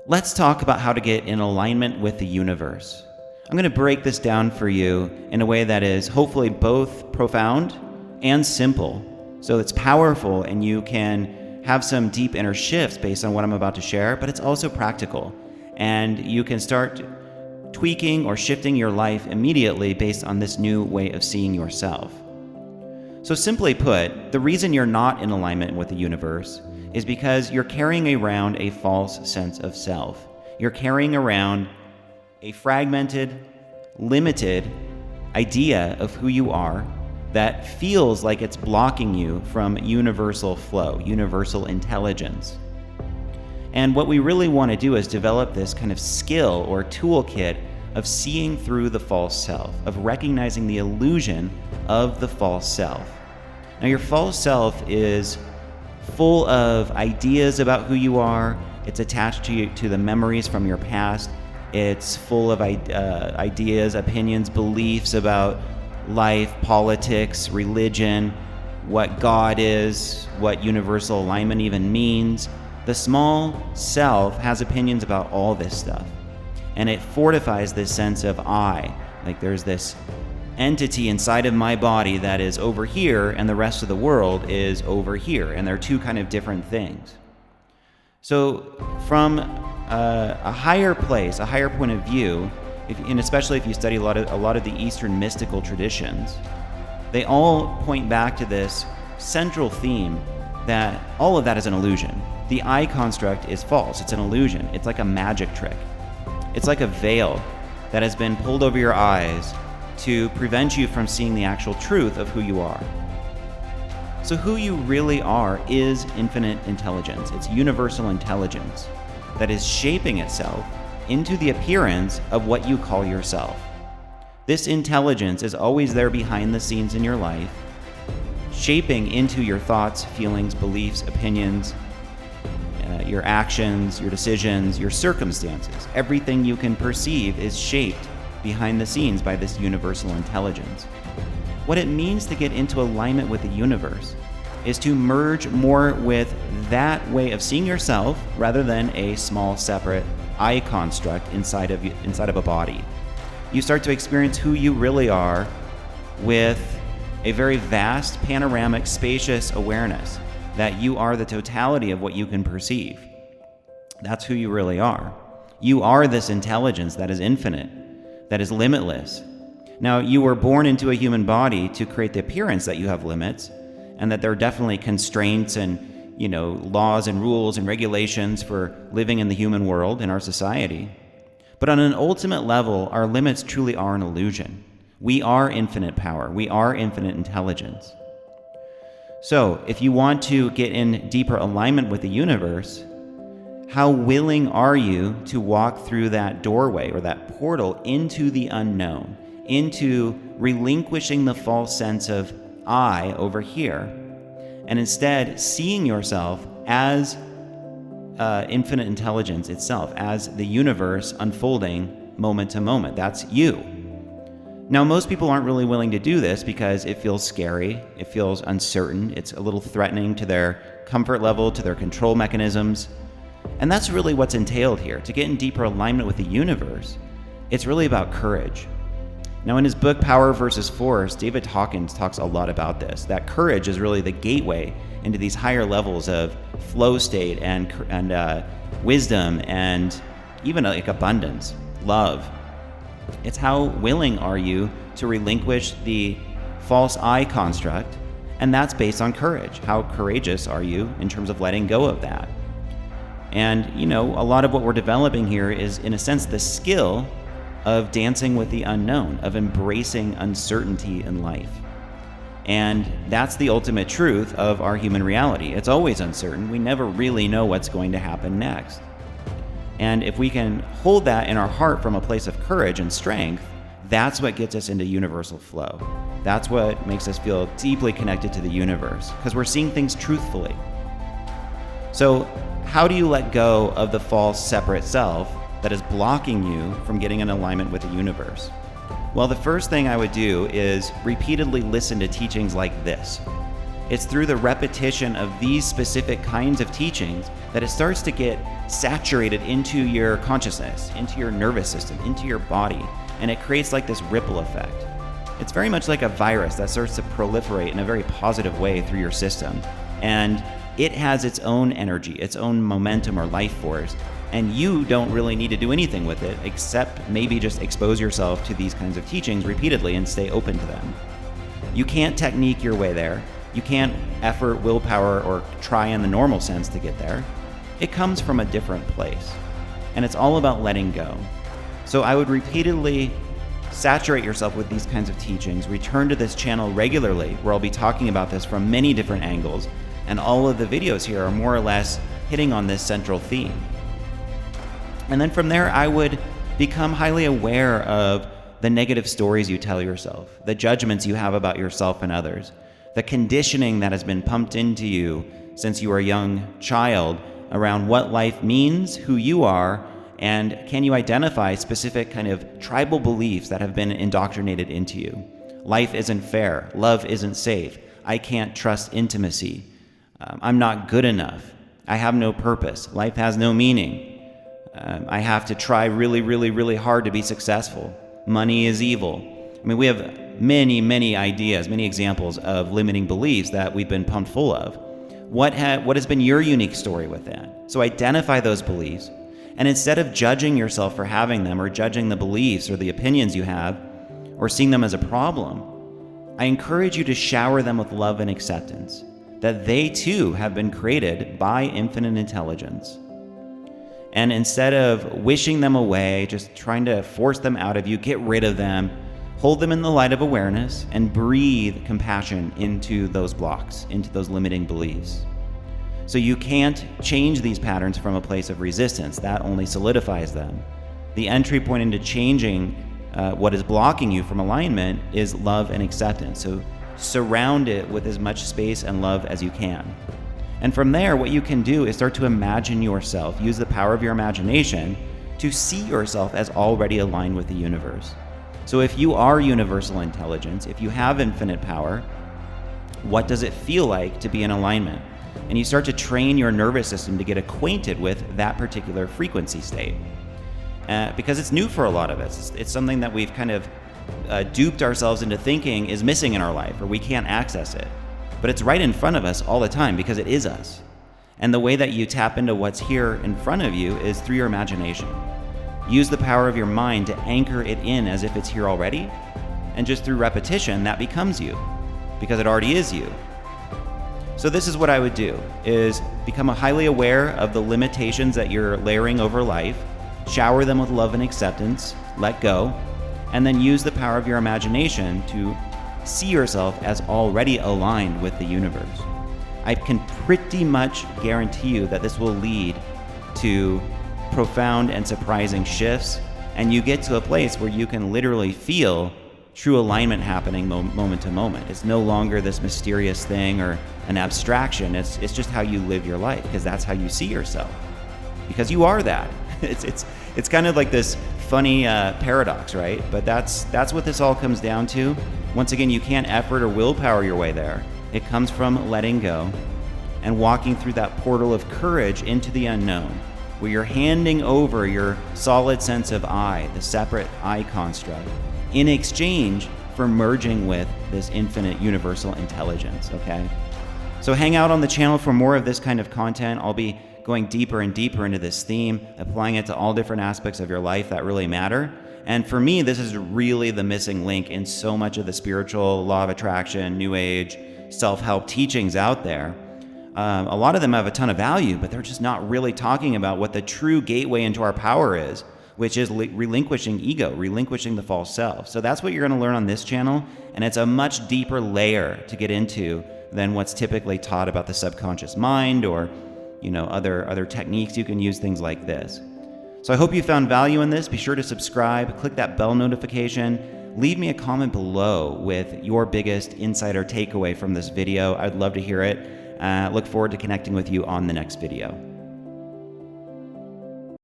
Let's talk about how to get in alignment with the universe. I'm going to break this down for you in a way that is hopefully both profound and simple, so it's powerful and you can have some deep inner shifts based on what I'm about to share, but it's also practical, and you can start tweaking or shifting your life immediately based on this new way of seeing yourself. So simply put, the reason you're not in alignment with the universe is because you're carrying around a false sense of self. You're carrying around a fragmented, limited idea of who you are that feels like it's blocking you from universal flow, universal intelligence. And what we really want to do is develop this kind of skill or toolkit of seeing through the false self, of recognizing the illusion of the false self. Now, your false self is full of ideas about who you are. It's attached to the memories from your past. It's full of ideas, opinions, beliefs about life, politics, religion, what God is, what universal alignment even means. The small self has opinions about all this stuff, and it fortifies this sense of I. Like there's this entity inside of my body that is over here and the rest of the world is over here, and they're two kind of different things. So from a higher place, a higher point of view, and especially if you study a lot of the Eastern mystical traditions, they all point back to this central theme that all of that is an illusion. The I construct is false. It's an illusion. It's like a magic trick. It's like a veil that has been pulled over your eyes to prevent you from seeing the actual truth of who you are. So who you really are is infinite intelligence. It's universal intelligence that is shaping itself into the appearance of what you call yourself. This intelligence is always there behind the scenes in your life, shaping into your thoughts, feelings, beliefs, opinions, your actions, your decisions, your circumstances. Everything you can perceive is shaped behind the scenes by this universal intelligence. What it means to get into alignment with the universe is to merge more with that way of seeing yourself rather than a small separate I construct inside of a body. You start to experience who you really are with a very vast, panoramic, spacious awareness that you are the totality of what you can perceive. That's who you really are. You are this intelligence that is infinite, that is limitless. Now, you were born into a human body to create the appearance that you have limits, and that there are definitely constraints and laws and rules and regulations for living in the human world, in our society. But on an ultimate level, our limits truly are an illusion. We are infinite power. We are infinite intelligence. So, if you want to get in deeper alignment with the universe, how willing are you to walk through that doorway or that portal into the unknown, into relinquishing the false sense of I over here, and instead seeing yourself as infinite intelligence itself, as the universe unfolding moment to moment? That's you. Now, most people aren't really willing to do this because it feels scary, it feels uncertain, it's a little threatening to their comfort level, to their control mechanisms. And that's really what's entailed here. To get in deeper alignment with the universe, it's really about courage. Now, in his book, Power versus Force, David Hawkins talks a lot about this, that courage is really the gateway into these higher levels of flow state and wisdom and even like abundance, love. It's how willing are you to relinquish the false I construct, and that's based on courage. How courageous are you in terms of letting go of that? And, a lot of what we're developing here is, in a sense, the skill of dancing with the unknown, of embracing uncertainty in life. And that's the ultimate truth of our human reality. It's always uncertain. We never really know what's going to happen next. And if we can hold that in our heart from a place of courage and strength, that's what gets us into universal flow. That's what makes us feel deeply connected to the universe, because we're seeing things truthfully. So how do you let go of the false separate self that is blocking you from getting in alignment with the universe? Well, the first thing I would do is repeatedly listen to teachings like this. It's through the repetition of these specific kinds of teachings that it starts to get saturated into your consciousness, into your nervous system, into your body, and it creates like this ripple effect. It's very much like a virus that starts to proliferate in a very positive way through your system. And it has its own energy, its own momentum or life force, and you don't really need to do anything with it except maybe just expose yourself to these kinds of teachings repeatedly and stay open to them. You can't technique your way there. You can't effort, willpower, or try in the normal sense to get there. It comes from a different place, and it's all about letting go. So I would repeatedly saturate yourself with these kinds of teachings. Return to this channel regularly, where I'll be talking about this from many different angles, and all of the videos here are more or less hitting on this central theme. And then from there, I would become highly aware of the negative stories you tell yourself, the judgments you have about yourself and others, the conditioning that has been pumped into you since you were a young child around what life means, who you are, and can you identify specific kind of tribal beliefs that have been indoctrinated into you. Life isn't fair. Love isn't safe. I can't trust intimacy. I'm not good enough. I have no purpose. Life has no meaning. I have to try really, really, really hard to be successful. Money is evil. I mean, we have many ideas, many examples of limiting beliefs that we've been pumped full of. What has been your unique story with that? So identify those beliefs, and instead of judging yourself for having them or judging the beliefs or the opinions you have or seeing them as a problem, I encourage you to shower them with love and acceptance, that they too have been created by infinite intelligence. And instead of wishing them away, just trying to force them out of you, get rid of them, hold them in the light of awareness and breathe compassion into those blocks, into those limiting beliefs. So you can't change these patterns from a place of resistance. That only solidifies them. The entry point into changing what is blocking you from alignment is love and acceptance. So surround it with as much space and love as you can. And from there, what you can do is start to imagine yourself, use the power of your imagination to see yourself as already aligned with the universe. So if you are universal intelligence, if you have infinite power, what does it feel like to be in alignment? And you start to train your nervous system to get acquainted with that particular frequency state. Because it's new for a lot of us. It's something that we've kind of duped ourselves into thinking is missing in our life, or we can't access it. But it's right in front of us all the time because it is us. And the way that you tap into what's here in front of you is through your imagination. Use the power of your mind to anchor it in as if it's here already, and just through repetition, that becomes you, because it already is you. So this is what I would do, is become highly aware of the limitations that you're layering over life, shower them with love and acceptance, let go, and then use the power of your imagination to see yourself as already aligned with the universe. I can pretty much guarantee you that this will lead to profound and surprising shifts, and you get to a place where you can literally feel true alignment happening moment to moment. It's no longer this mysterious thing or an abstraction. It's just how you live your life, because that's how you see yourself, because you are that. It's kind of like this funny paradox, right? But that's what this all comes down to. Once again, you can't effort or willpower your way there. It comes from letting go and walking through that portal of courage into the unknown, where you're handing over your solid sense of I, the separate I construct, in exchange for merging with this infinite universal intelligence, okay? So hang out on the channel for more of this kind of content. I'll be going deeper and deeper into this theme, applying it to all different aspects of your life that really matter. And for me, this is really the missing link in so much of the spiritual, law of attraction, new age, self-help teachings out there. A lot of them have a ton of value, but they're just not really talking about what the true gateway into our power is, which is relinquishing ego, relinquishing the false self. So that's what you're going to learn on this channel, and it's a much deeper layer to get into than what's typically taught about the subconscious mind or, other techniques you can use, things like this. So I hope you found value in this. Be sure to subscribe, click that bell notification, leave me a comment below with your biggest insight or takeaway from this video. I'd love to hear it. Look forward to connecting with you on the next video.